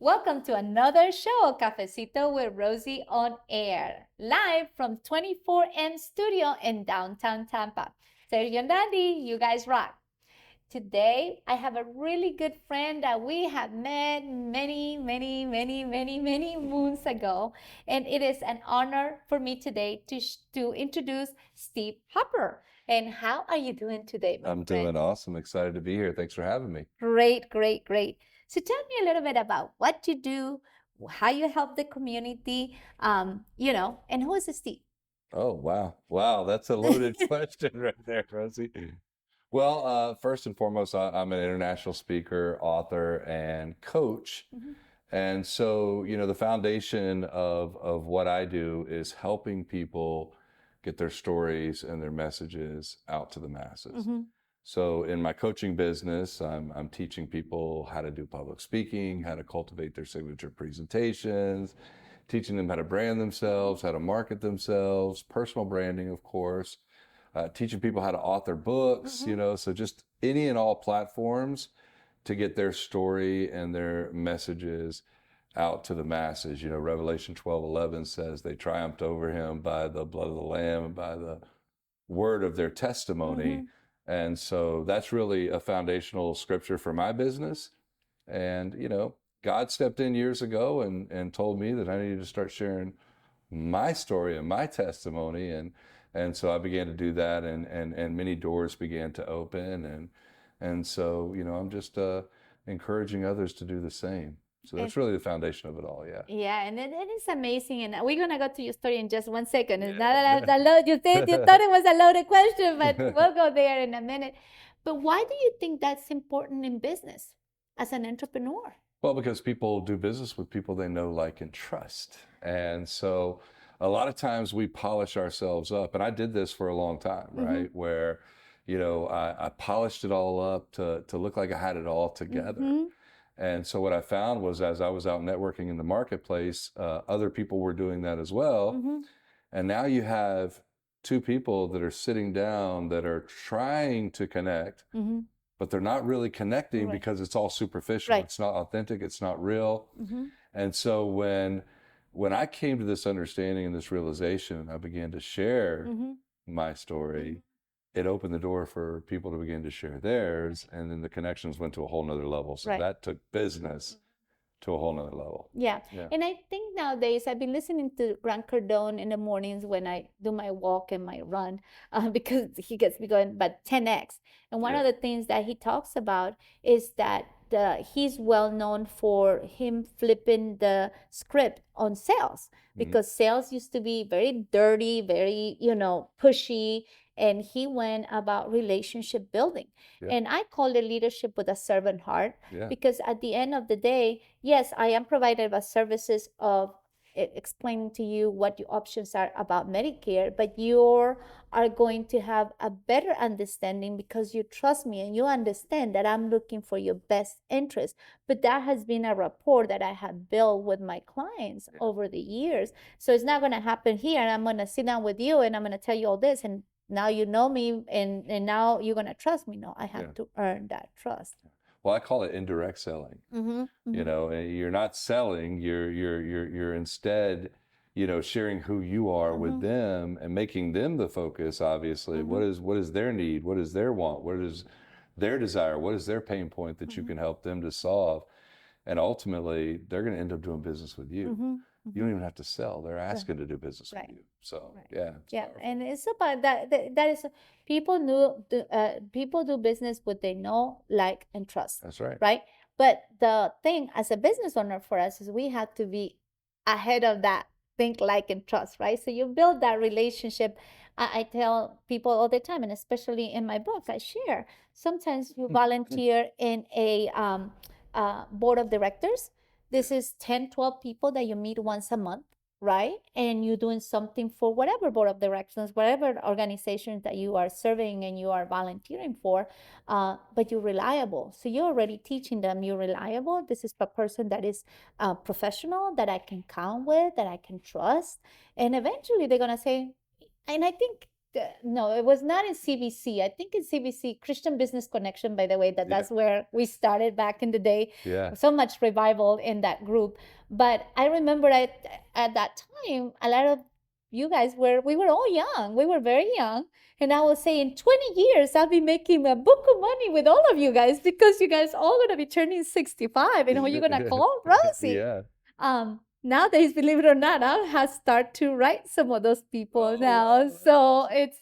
Welcome to another show, Cafecito with Rosie on air, live from 24M Studio in downtown Tampa. Sergio and Dandy, you guys rock. Today, I have a really good friend that we have met many moons ago, and it is an honor for me today to introduce Steve Hopper. And how are you doing today, my I'm friend? doing awesome. Excited to be here. Thanks for having me. Great. So tell me a little bit about what you do, how you help the community, and who is Steve? Oh, wow. Wow, that's a loaded question right there, Rosie. Well, first and foremost, I'm an international speaker, author, and coach. Mhm. And so, the foundation of what I do is helping people get their stories and their messages out to the masses. Mhm. So in my coaching business, I'm teaching people how to do public speaking, how to cultivate their signature presentations, teaching them how to brand themselves, how to market themselves, personal branding, of course, teaching people how to author books, so just any and all platforms to get their story and their messages out to the masses. Revelation 12:11 says they triumphed over him by the blood of the Lamb and by the word of their testimony. And so that's really a foundational scripture for my business. And, God stepped in years ago and told me that I needed to start sharing my story and my testimony. And so I began to do that, and many doors began to open. And so, I'm just encouraging others to do the same. So And that's really the foundation of it all. Yeah. yeah, and it is amazing. And we're gonna go to your story in just 1 second. It's not Yeah. a load. You thought it was a loaded question, but we'll go there in a minute. But why do you think that's important in business as an entrepreneur? Well, because people do business with people they know, like, and trust. And so a lot of times we polish ourselves up. And I did this for a long time, right? Where, I polished it all up to look like I had it all together. And so what I found was, as I was out networking in the marketplace, other people were doing that as well. And now you have two people that are sitting down that are trying to connect, but they're not really connecting Right. because it's all superficial. Right. It's not authentic. It's not real. And so when I came to this understanding and this realization, I began to share my story. It opened the door for people to begin to share theirs, and then the connections went to a whole nother level. So Right. that took business to a whole nother level. Yeah. Yeah. And I think nowadays I've been listening to Grant Cardone in the mornings when I do my walk and my run because he gets me going, but 10x. And one of the things that he talks about is that he's well known for him flipping the script on sales because sales used to be very dirty, very, pushy. And he went about relationship building. Yeah. And I call it leadership with a servant heart Yeah. because at the end of the day, yes, I am provided with services of explaining to you what your options are about Medicare, but you are going to have a better understanding because you trust me and you understand that I'm looking for your best interest. But that has been a rapport that I have built with my clients over the years. So it's not going to happen here. And I'm going to sit down with you and I'm going to tell you all this. And now you know me and now you're going to trust me. No, I have to earn that trust. Well, I call it indirect selling. You're not selling, you're instead, sharing who you are with them and making them the focus, obviously. What is their need? What is their want? What is their desire? What is their pain point that you can help them to solve? And ultimately, they're going to end up doing business with you. You don't even have to sell. They're asking to do business with you. So, yeah. Yeah, and it's about that is people do business with they know, like, and trust. That's right. Right? But the thing as a business owner for us is we have to be ahead of that think, like, and trust, right? So you build that relationship. I tell people all the time, and especially in my book, I share. Sometimes you volunteer in a board of directors. This is 10, 12 people that you meet once a month, right? And you're doing something for whatever board of directors, whatever organizations that you are serving and you are volunteering for, but you're reliable. So you're already teaching them you're reliable. This is a person that is professional, that I can count with, that I can trust. And eventually they're going to say, and I think No, it was not in CBC. I think in CBC, Christian Business Connection, by the way, Yeah. that's where we started back in the day. Yeah. So much revival in that group. But I remember at that time, a lot of you guys we were all young. We were very young. And I will say in 20 years, I'll be making a book of money with all of you guys because you guys all going to be turning 65. And who are you going to call? Rosie. Yeah. Nowadays, believe it or not, I have started to write some of those people now. So it's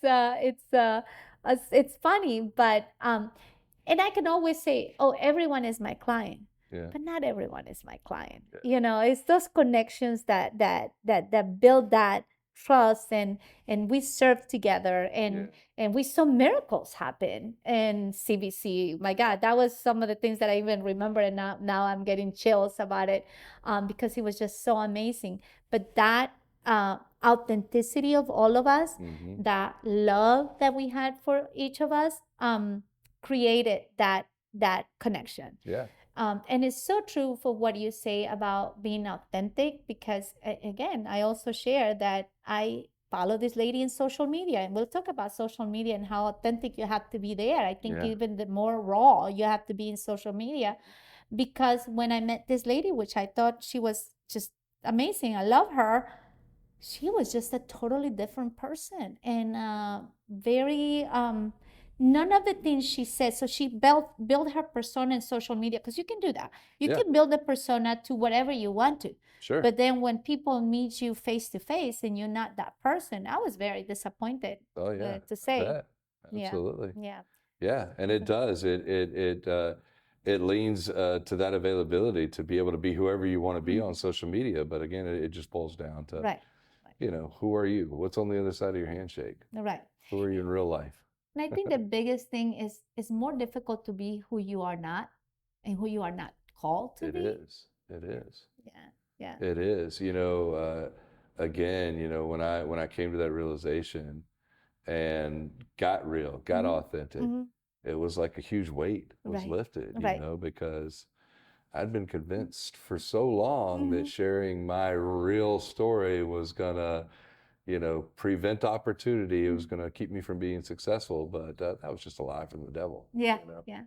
funny, but and I can always say, oh, everyone is my client. Yeah. But not everyone is my client. Yeah. It's those connections that build that trust, and we serve together, and we saw miracles happen in CBC. My God, that was some of the things that I even remember, and now I'm getting chills about it, because it was just so amazing. But that authenticity of all of us, that love that we had for each of us, created that connection. Yeah. And it's so true for what you say about being authentic, because again, I also share that I follow this lady in social media, and we'll talk about social media and how authentic you have to be there. I think even the more raw you have to be in social media, because when I met this lady, which I thought she was just amazing, I love her, she was just a totally different person, and very none of the things she said. So she built her persona in social media, because you can do that. You can build a persona to whatever you want to. Sure. But then when people meet you face to face and you're not that person, I was very disappointed. Oh yeah. To say. I bet. Absolutely. Yeah. Yeah, and it does. It leans to that availability to be able to be whoever you want to be on social media. But again, it just boils down to, Right. who are you? What's on the other side of your handshake? Right. Who are you in real life? And I think the biggest thing is it's more difficult to be who you are not, and who you are not called to be. It is. It is. Yeah. Yeah. It is. Again, when I came to that realization and got real, got authentic, it was like a huge weight was lifted, because I'd been convinced for so long that sharing my real story was gonna, prevent opportunity. It was gonna keep me from being successful, but that was just a lie from the devil. Yeah. Yeah.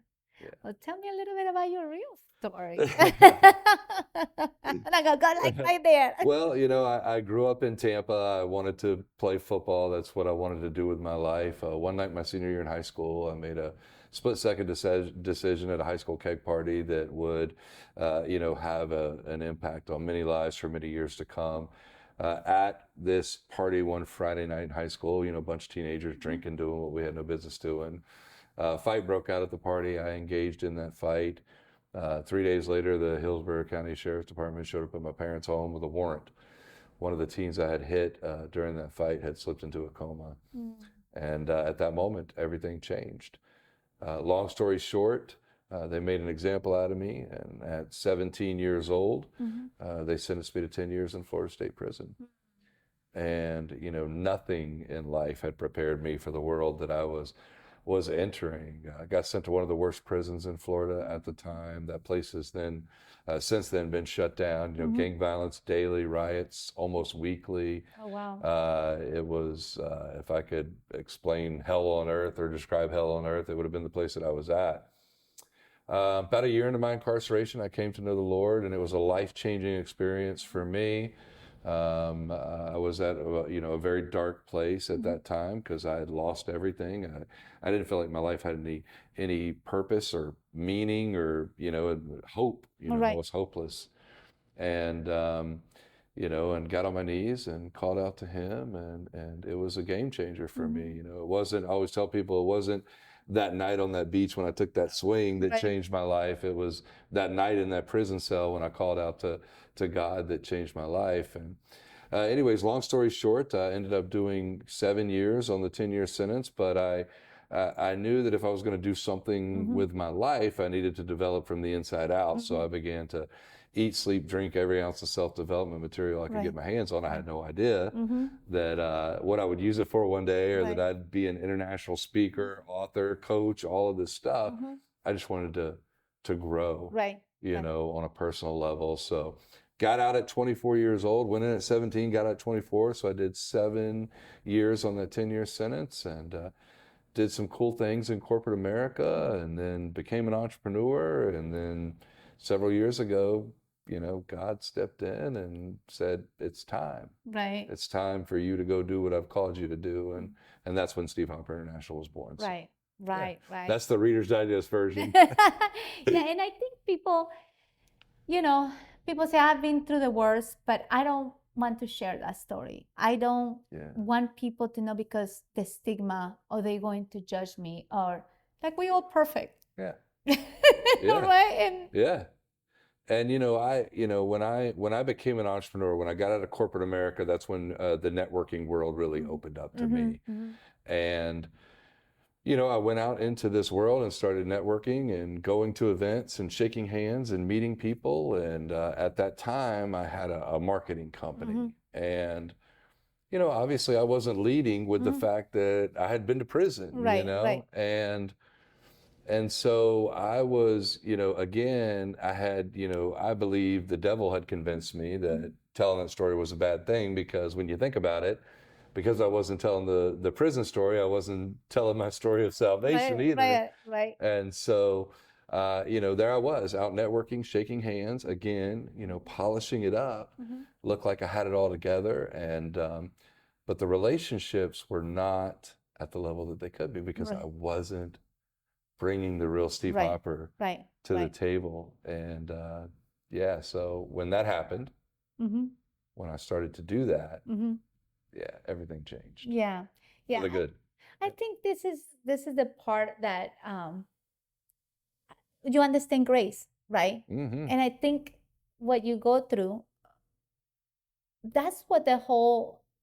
Well, tell me a little bit about your real story. And I go like right there. Well, I grew up in Tampa. I wanted to play football. That's what I wanted to do with my life. One night, my senior year in high school, I made a split-second decision at a high school keg party that would, have an impact on many lives for many years to come. At this party one Friday night in high school, a bunch of teenagers drinking, doing what we had no business doing. Fight broke out at the party. I engaged in that fight. 3 days later, the Hillsborough County Sheriff's Department showed up at my parents' home with a warrant. One of the teens I had hit during that fight had slipped into a coma. And at that moment, everything changed. Long story short, they made an example out of me. And at 17 years old, they sentenced me to 10 years in Florida State Prison. And, nothing in life had prepared me for the world that I was entering. I got sent to one of the worst prisons in Florida at the time. That place has since then been shut down. Gang violence daily, riots almost weekly. Oh, wow. It was, if I could explain hell on earth or describe hell on earth, it would have been the place that I was at. About a year into my incarceration, I came to know the Lord, and it was a life-changing experience for me. I was at a very dark place at that time because I had lost everything. I didn't feel like my life had any purpose or meaning or hope. I was hopeless, and and got on my knees and called out to Him, and it was a game changer for me. It wasn't. I always tell people it wasn't that night on that beach when I took that swing that changed my life. It was that night in that prison cell when I called out to God that changed my life. And anyways, long story short, I ended up doing 7 years on the 10-year sentence, but I knew that if I was going to do something with my life, I needed to develop from the inside out. So I began to eat, sleep, drink every ounce of self-development material I could get my hands on. I had no idea that what I would use it for one day, or that I'd be an international speaker, author, coach, all of this stuff. I just wanted to grow, on a personal level. So got out at 24 years old, went in at 17, got out at 24. So I did 7 years on that 10-year sentence, and did some cool things in corporate America, and then became an entrepreneur. And then several years ago, God stepped in and said, it's time. Right. It's time for you to go do what I've called you to do. And that's when Steve Hopper International was born. So, Right. Right. Right. that's the Reader's Digest version. Yeah, and I think people say I've been through the worst, but I don't want to share that story. I don't want people to know, because the stigma, or they're going to judge me, or like we all perfect. Yeah. Right? And yeah. And when I became an entrepreneur, when I got out of corporate America, that's when the networking world really opened up to me. And I went out into this world and started networking and going to events and shaking hands and meeting people. And at that time, I had a marketing company. And obviously, I wasn't leading with the fact that I had been to prison. Right. And so I was, again, I had, I believe the devil had convinced me that telling that story was a bad thing, because when you think about it, because I wasn't telling the prison story, I wasn't telling my story of salvation either. Right. And so, there I was out networking, shaking hands, again, polishing it up, looked like I had it all together. And, but the relationships were not at the level that they could be, because I wasn't bringing the real Steve Hopper to the table. And so when that happened, when I started to do that, everything changed. Yeah. For the good. I think this is the part that you understand grace, right? And I think what you go through, that's what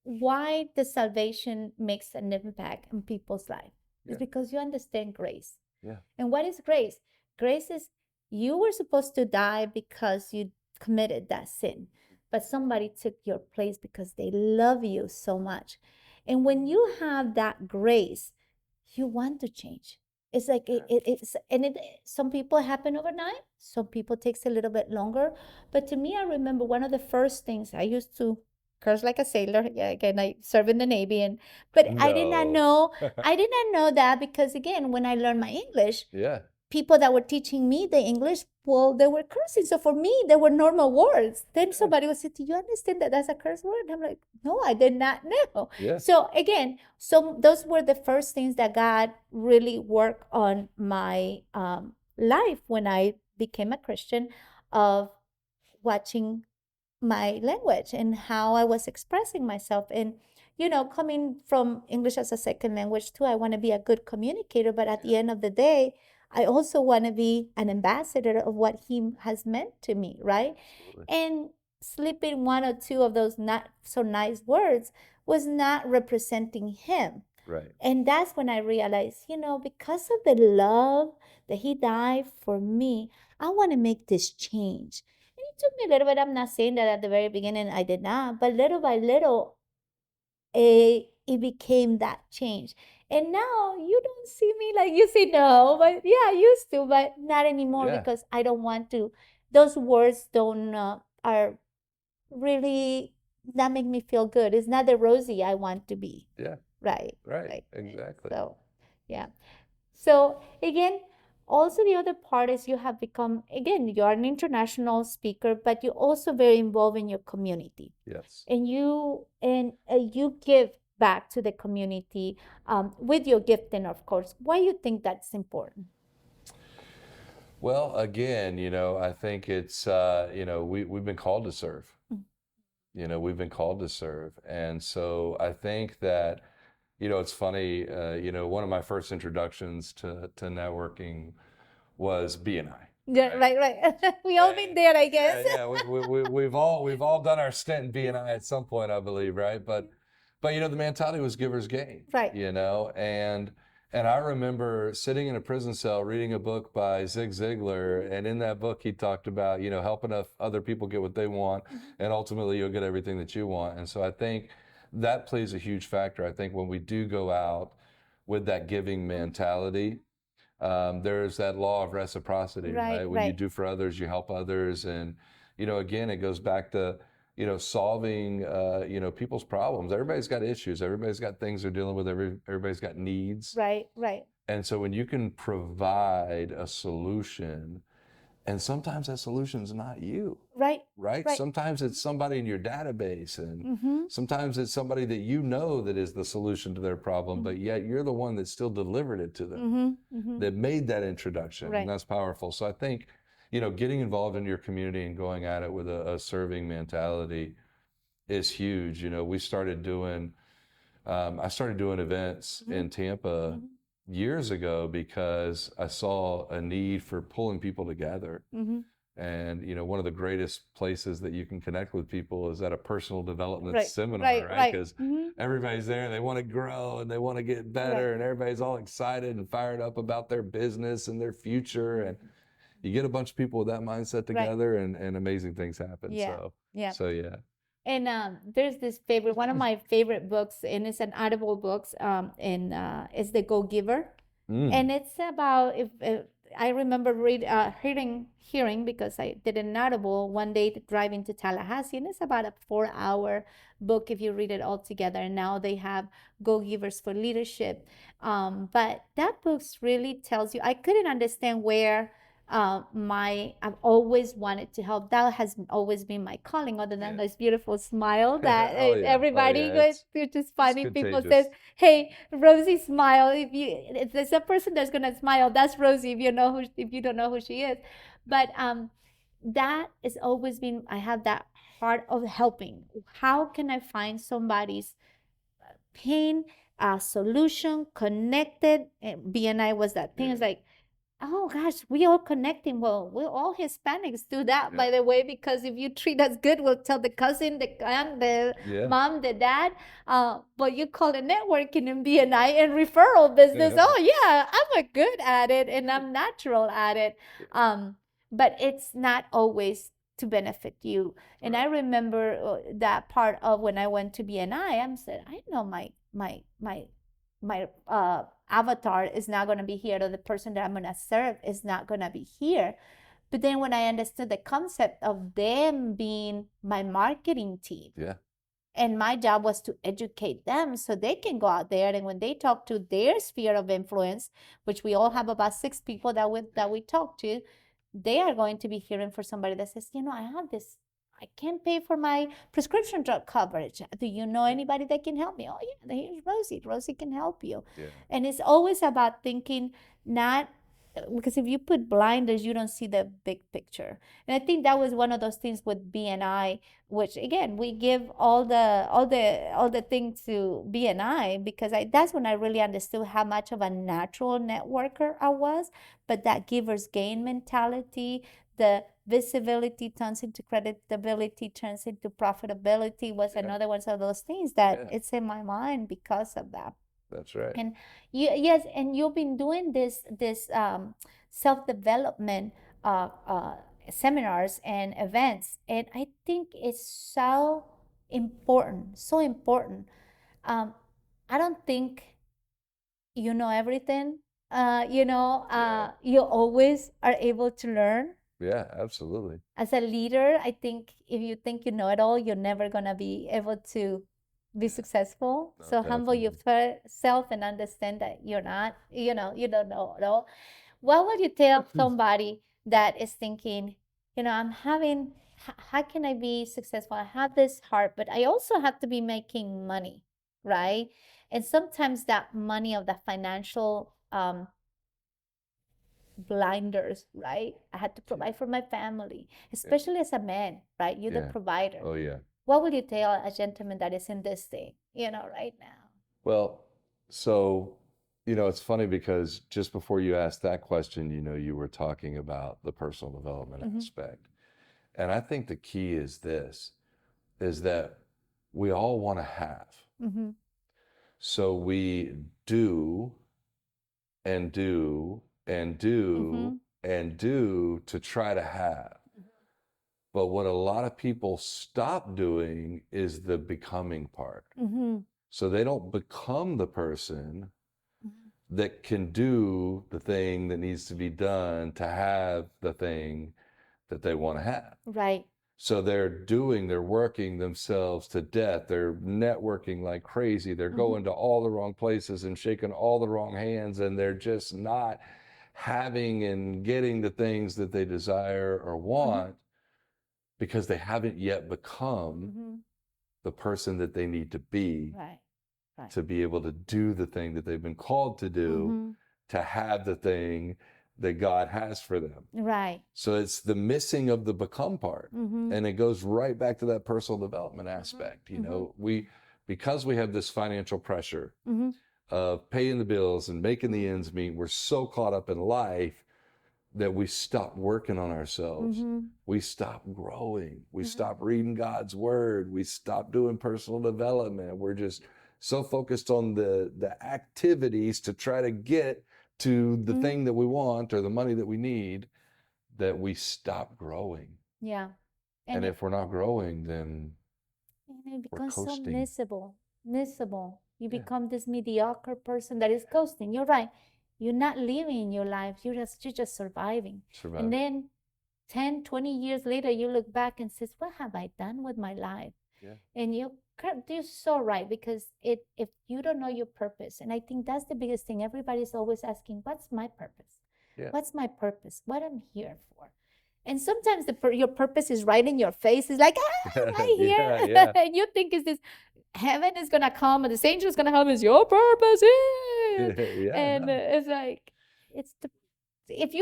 why the salvation makes an impact in people's life. It's because you understand grace. Yeah. And what is grace? Grace is, you were supposed to die because you committed that sin, but somebody took your place because they love you so much. And when you have that grace, you want to change. It's like some people happen overnight, some people takes a little bit longer. But to me, I remember one of the first things, I used to curse like a sailor. Yeah, again, I serve in the Navy, but I did not know that, because again, when I learned my English, people that were teaching me the English, well, they were cursing. So for me, they were normal words. Then somebody would say, do you understand that that's a curse word? And I'm like, no, I did not know. So again, those were the first things that God really worked on my life when I became a Christian, of watching my language and how I was expressing myself. And coming from English as a second language too, I want to be a good communicator, but at the end of the day, I also want to be an ambassador of what he has meant to me, right? Absolutely. And slipping one or two of those not so nice words was not representing him. Right. And that's when I realized, because of the love that he died for me, I want to make this change. And it took me a little bit. I'm not saying that at the very beginning I did not, but little by little, it became that change. And now you don't see me like, you say no, but yeah, I used to, but not anymore, because I don't want to. Those words don't are really not make me feel good. It's not the Rosie I want to be. Yeah. Right. Exactly. So, yeah. So again, also the other part is you have become, again, you're an international speaker, but you're also very involved in your community. Yes. And you give back to the community with your gifting, of course. Why do you think that's important? Well, again, I think it's, we've been called to serve. We've been called to serve. And so I think that, it's funny, one of my first introductions to networking was BNI. Yeah, right. We all been there, I guess. Yeah, we've all done our stint in BNI at some point, I believe, right? But the mentality was giver's gain. Right. And I remember sitting in a prison cell reading a book by Zig Ziglar, and in that book he talked about, helping other people get what they want, and ultimately you'll get everything that you want. And so I think that plays a huge factor. I think when we do go out with that giving mentality, there's that law of reciprocity, right? When you do for others, you help others. And again, it goes back to, solving, people's problems. Everybody's got issues. Everybody's got things they're dealing with. Everybody's got needs. Right, right. And so when you can provide a solution, and sometimes that solution's not you, Right, right? right. Sometimes it's somebody in your database, and Mm-hmm. sometimes it's somebody that that is the solution to their problem, but yet you're the one that still delivered it to them, Mm-hmm. Mm-hmm. that made that introduction, and Right. that's powerful. So I think, getting involved in your community and going at it with a serving mentality is huge. I started doing events Mm-hmm. in Tampa Mm-hmm. years ago because I saw a need for pulling people together. Mm-hmm. And, one of the greatest places that you can connect with people is at a personal development Right, seminar, right, right? right. Because Mm-hmm. everybody's there, they want to grow and they want to get Right. better, and everybody's all excited and fired up about their business and their future. And you get a bunch of people with that mindset Right. together, and amazing things happen. Yeah. Yeah. So yeah. And there's this favorite, one of my favorite books, and it's an Audible books, and it's The Go Giver, and Mm, it's about if I remember hearing because I did an Audible one day driving to Tallahassee, and it's about a 4 hour book if you read it all together. And now they have Go Givers for Leadership, but that book's really tells you. I couldn't understand where I've always wanted to help. That has always been my calling, other than yeah. this beautiful smile that Oh yeah. Oh everybody yeah. goes, which is It's funny. People says, contagious. "Hey, Rosie, smile." If there's a person that's gonna smile, that's Rosie. If you don't know who she is, but that has always been. I have that heart of helping. How can I find somebody's pain, solution, connected? And BNI was that thing. Yeah. It's like, oh gosh, we all connecting. Well, we all Hispanics do that, Yeah. by the way, because if you treat us good, we'll tell the cousin, the aunt, the Yeah. mom, the dad. But you call it networking in BNI and referral business. Yeah. Oh yeah, I'm a good at it and I'm natural at it. But it's not always to benefit you. And I Right. remember that part of when I went to BNI. I'm said, I know my avatar is not going to be here, or the person that I'm going to serve is not going to be here. But then when I understood the concept of them being my marketing team, Yeah. and my job was to educate them so they can go out there, and when they talk to their sphere of influence, which we all have about 6 people that we talk to, they are going to be hearing for somebody that says, I have this, I can't pay for my prescription drug coverage. Do you know anybody that can help me? Oh yeah, here's Rosie. Rosie can help you. Yeah. And it's always about thinking, not because if you put blinders, you don't see the big picture. And I think that was one of those things with BNI, which again we give all the things to BNI because that's when I really understood how much of a natural networker I was. But that givers gain mentality, the visibility turns into credibility, turns into profitability was Yeah. another one of those things that Yeah. it's in my mind because of that. That's right. And yes, and you've been doing this self-development seminars and events, and I think it's so important, so important. Um, I don't think you know everything. Yeah. You always are able to learn. Yeah. Absolutely. As a leader, I think if you think you know it all, you're never gonna be able to be Yeah. successful. No, So humble definitely. yourself and understand that you're not, you don't know it all. What would you tell somebody that is thinking, how can I be successful? I have this heart, but I also have to be making money, right? And sometimes that money of the financial blinders, right? I had to provide for my family, especially as a man, right? You're the Yeah. provider. Oh yeah. What would you tell a gentleman that is in this thing, right now? Well, so, it's funny because just before you asked that question, you were talking about the personal development Mm-hmm. aspect. And I think the key is is that we all want to have. Mm-hmm. So we do and do and Mm-hmm. do and do to try to have. But what a lot of people stop doing is the becoming part. Mm-hmm. So they don't become the person that can do the thing that needs to be done to have the thing that they want to have. Right. So they're working themselves to death. They're networking like crazy. They're going to all the wrong places and shaking all the wrong hands, and they're just not having and getting the things that they desire or want because they haven't yet become the person that they need to be to be able to do the thing that they've been called to do, to have the thing that God has for them. Right. So it's the missing of the become part. And it goes right back to that personal development aspect. You know, because we have this financial pressure of paying the bills and making the ends meet, we're so caught up in life that we stop working on ourselves. We stop growing. We stop reading God's word. We stop doing personal development. We're just so focused on the activities to try to get to the thing that we want or the money that we need that we stop growing. Yeah. And if we're not growing, then it we're becomes so coasting. miserable. You become this mediocre person that is coasting. You're right. You're not living your life. You're just surviving. And then 10, 20 years later, you look back and says, what have I done with my life? And you're so right, because if you don't know your purpose, and I think that's the biggest thing. Everybody's always asking, what's my purpose? What's my purpose? What I'm here for? And sometimes your purpose is right in your face. It's like, right here. And you think is this heaven is gonna come and this angel is gonna help. Is your purpose here? And it's like, it's the if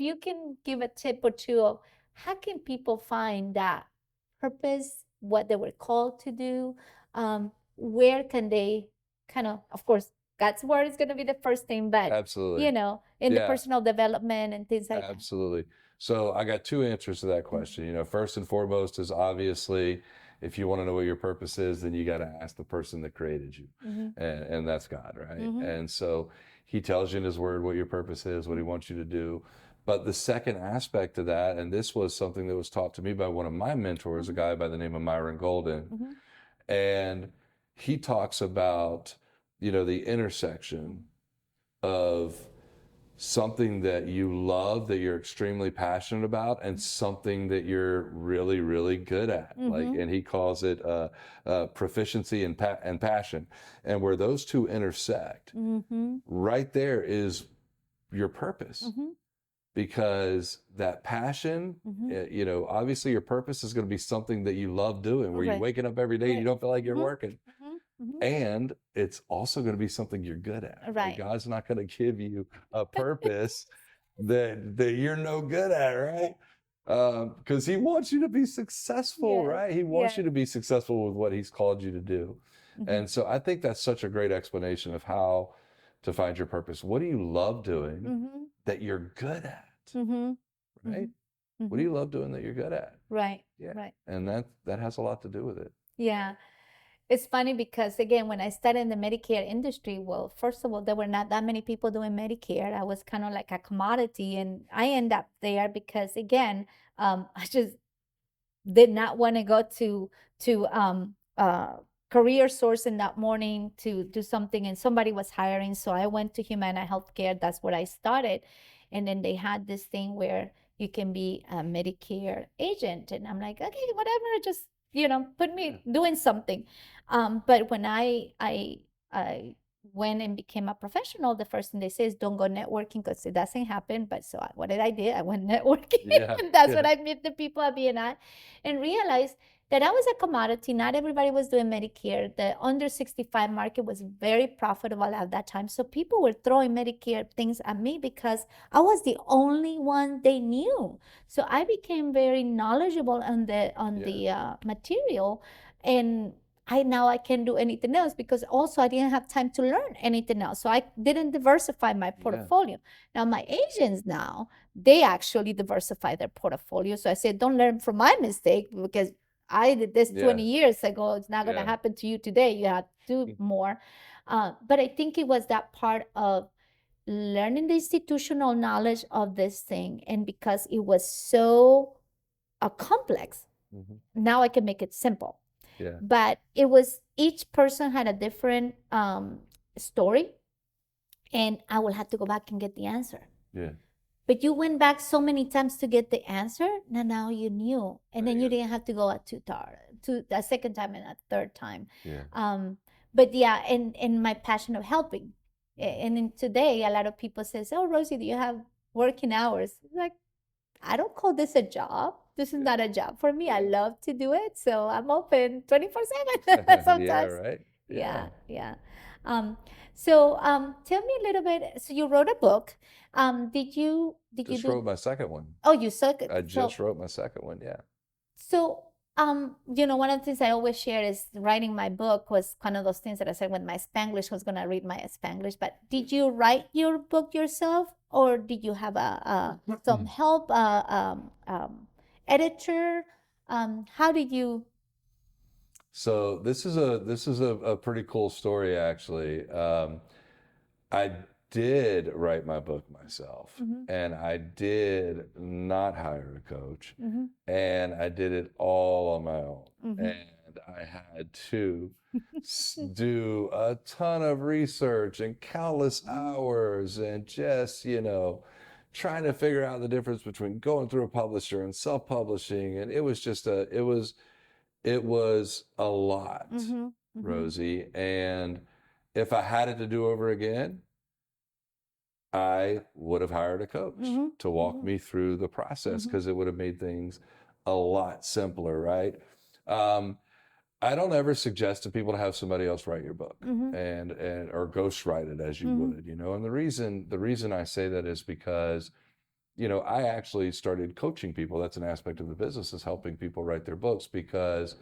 you can give a tip or two of how can people find that purpose, what they were called to do, where can they kind of course, God's word is going to be the first thing, but absolutely, in the personal development and things like absolutely. So I got two answers to that question. You know, first and foremost is obviously, if you want to know what your purpose is, then you got to ask the person that created you, and that's God, right? And so he tells you in his word what your purpose is, what he wants you to do. But the second aspect to that, and this was something that was taught to me by one of my mentors, a guy by the name of Myron Golden, and he talks about, you know, the intersection of something that you love, that you're extremely passionate about, and something that you're really, really good at. Like, and he calls it proficiency and passion. And where those two intersect, right there is your purpose. Because that passion, you know, obviously your purpose is going to be something that you love doing, where you're waking up every day and you don't feel like you're working. And it's also going to be something you're good at. Like, God's not going to give you a purpose that you're no good at, right? Because he wants you to be successful, right? He wants you to be successful with what he's called you to do. And so I think that's such a great explanation of how to find your purpose. What do you love doing that you're good at? Right? What do you love doing that you're good at? Right. And that has a lot to do with it. Yeah. It's funny because, again, when I started in the Medicare industry, well, first of all, there were not that many people doing Medicare. I was kind of like a commodity, and I end up there because, again, I just did not want to go to career source in that morning to do something, and somebody was hiring, so I went to Humana Healthcare. That's where I started. And then they had this thing where you can be a Medicare agent, and I'm like, okay, whatever, just put me doing something. But when I went and became a professional, the first thing they say is don't go networking because it doesn't happen. But so what did I do? I went networking. And that's when I met the people at BNI and realized that I was a commodity. Not everybody was doing Medicare. The under 65 market was very profitable at that time. So people were throwing Medicare things at me because I was the only one they knew. So I became very knowledgeable on the material, and I can't do anything else because also I didn't have time to learn anything else. So I didn't diversify my portfolio. Now my agents now, they actually diversify their portfolio. So I said, don't learn from my mistake because I did this 20 years ago. It's not going to happen to you today. You have to do more. But I think it was that part of learning the institutional knowledge of this thing. And because it was so complex, now I can make it simple. But it was, each person had a different story, and I will have to go back and get the answer. but you went back so many times to get the answer. Now you knew, and then you didn't have to go to a second time and a third time. Yeah. But yeah, and my passion of helping. And then today, a lot of people says, "Oh, Rosie, do you have working hours?" Like, I don't call this a job. This is not a job for me. I love to do it, so I'm open 24/7 Yeah, sometimes. right. Yeah, yeah. Um, tell me a little bit. So you wrote a book. Did you Just do? wrote my second one. Oh, you suck it. I just wrote my second one. Yeah. So, one of the things I always share is writing my book was one of those things that I said when my Spanglish was gonna read my Spanglish. But did you write your book yourself, or did you have some help, editor? How did you? So this is a pretty cool story actually. I did write my book myself, and I did not hire a coach, and I did it all on my own. And I had to do a ton of research and countless hours, and just trying to figure out the difference between going through a publisher and self-publishing, and it was just it was a lot, Rosie. And if I had it to do over again, I would have hired a coach to walk me through the process, because it would have made things a lot simpler, right? I don't ever suggest to people to have somebody else write your book and or ghostwrite it as you would, And the reason I say that is because I actually started coaching people. That's an aspect of the business, is helping people write their books, because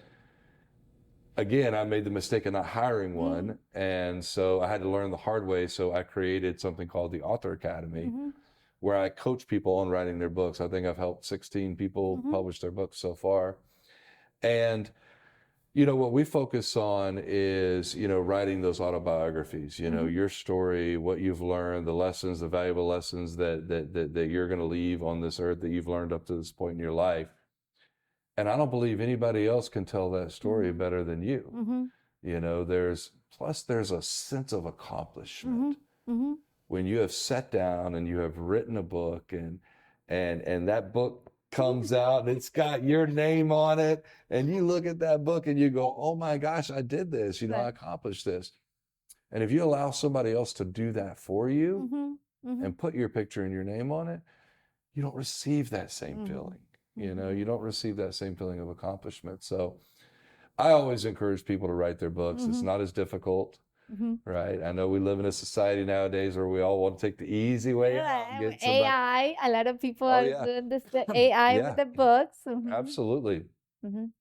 again, I made the mistake of not hiring one. And so I had to learn the hard way. So I created something called the Author Academy, where I coach people on writing their books. I think I've helped 16 people publish their books so far. And, what we focus on is, writing those autobiographies, your story, what you've learned, the lessons, the valuable lessons that you're going to leave on this earth that you've learned up to this point in your life. And I don't believe anybody else can tell that story better than you. There's a sense of accomplishment when you have sat down and you have written a book, and that book comes out and it's got your name on it, and you look at that book and you go, "Oh my gosh, I did this, I accomplished this." And if you allow somebody else to do that for you and put your picture and your name on it, you don't receive that same feeling. You don't receive that same feeling of accomplishment. So I always encourage people to write their books. It's not as difficult, right? I know we live in a society nowadays where we all want to take the easy way out and get somebody. AI, a lot of people Oh, are yeah. doing this, the AI with the books. Absolutely.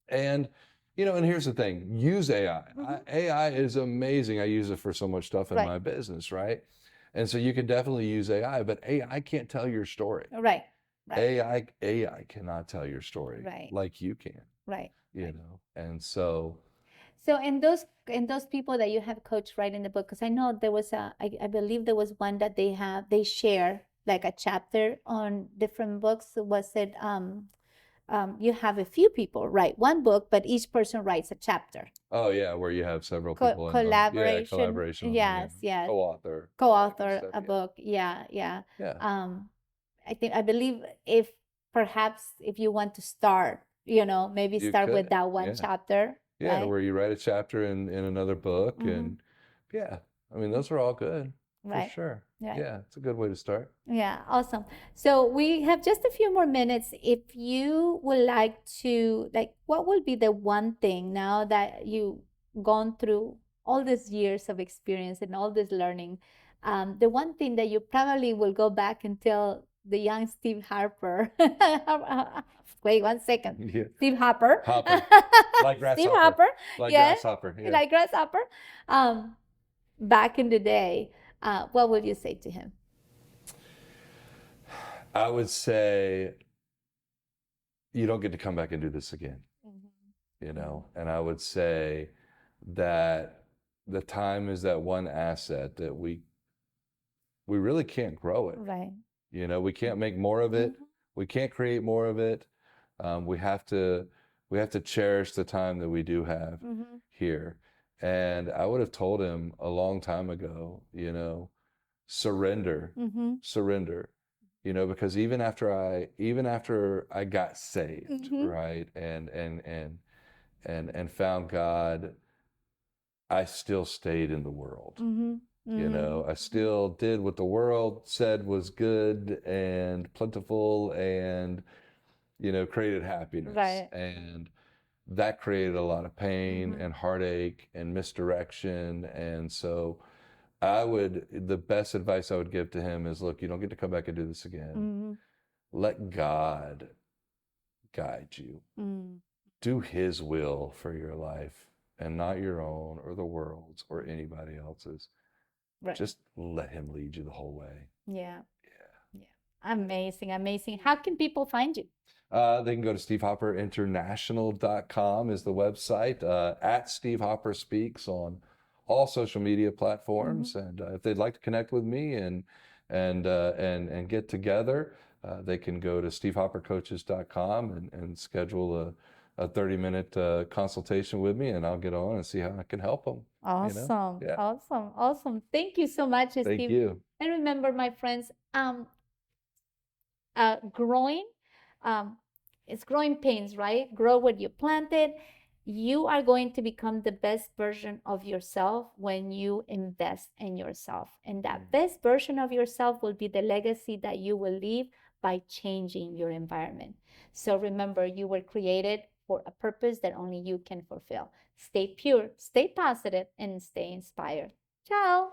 And, and here's the thing, use AI. AI is amazing. I use it for so much stuff in my business, right? And so you can definitely use AI, but AI can't tell your story. Right. AI cannot tell your story like you can. Right. And so and those people that you have coached writing the book, because I know there was I believe there was one that they share like a chapter on different books. Was it you have a few people write one book, but each person writes a chapter. Oh yeah, where you have several people collaboration. Yeah, collaboration. Yes. Co-author a book. Yeah. I believe if you want to start, maybe start with that one chapter. Yeah, right? where you write a chapter in another book, and I mean, those are all good for sure. Yeah, it's a good way to start. Yeah, awesome. So we have just a few more minutes. If you would like to, what will be the one thing now that you've gone through all these years of experience and all this learning, the one thing that you probably will go back and tell the young Steve Harper. Wait 1 second. Yeah. Steve Harper. Like grasshopper. Steve Harper. Like grasshopper. Yeah. Like grasshopper. Back in the day, what would you say to him? I would say, you don't get to come back and do this again. And I would say that the time is that one asset that we really can't grow it. Right. We can't make more of it. We can't create more of it. We have to cherish the time that we do have here. And I would have told him a long time ago, surrender. because even after I got saved, Mm-hmm. right, and found God, I still stayed in the world. Mm-hmm. Mm-hmm. I still did what the world said was good and plentiful and created happiness, Right. and that created a lot of pain Mm-hmm. and heartache and misdirection. And so the best advice I would give to him is, look, you don't get to come back and do this again. Mm-hmm. Let God guide you. Mm. Do his will for your life and not your own or the world's or anybody else's. Right. Just let him lead you the whole way. Yeah. Yeah. Yeah. Amazing. Amazing. How can people find you? They can go to stevehopperinternational.com is the website, at Steve Hopper Speaks on all social media platforms. Mm-hmm. And if they'd like to connect with me and get together, they can go to stevehoppercoaches.com and schedule a 30-minute consultation with me, and I'll get on and see how I can help them. Awesome. Yeah. Awesome. Awesome. Thank you so much, Thank Steve. you. And remember, my friends, growing, um, it's growing pains, right? Grow what you planted. You are going to become the best version of yourself when you invest in yourself. And that best version of yourself will be the legacy that you will leave by changing your environment. So remember, you were created for a purpose that only you can fulfill. Stay pure, stay positive, and stay inspired. Ciao.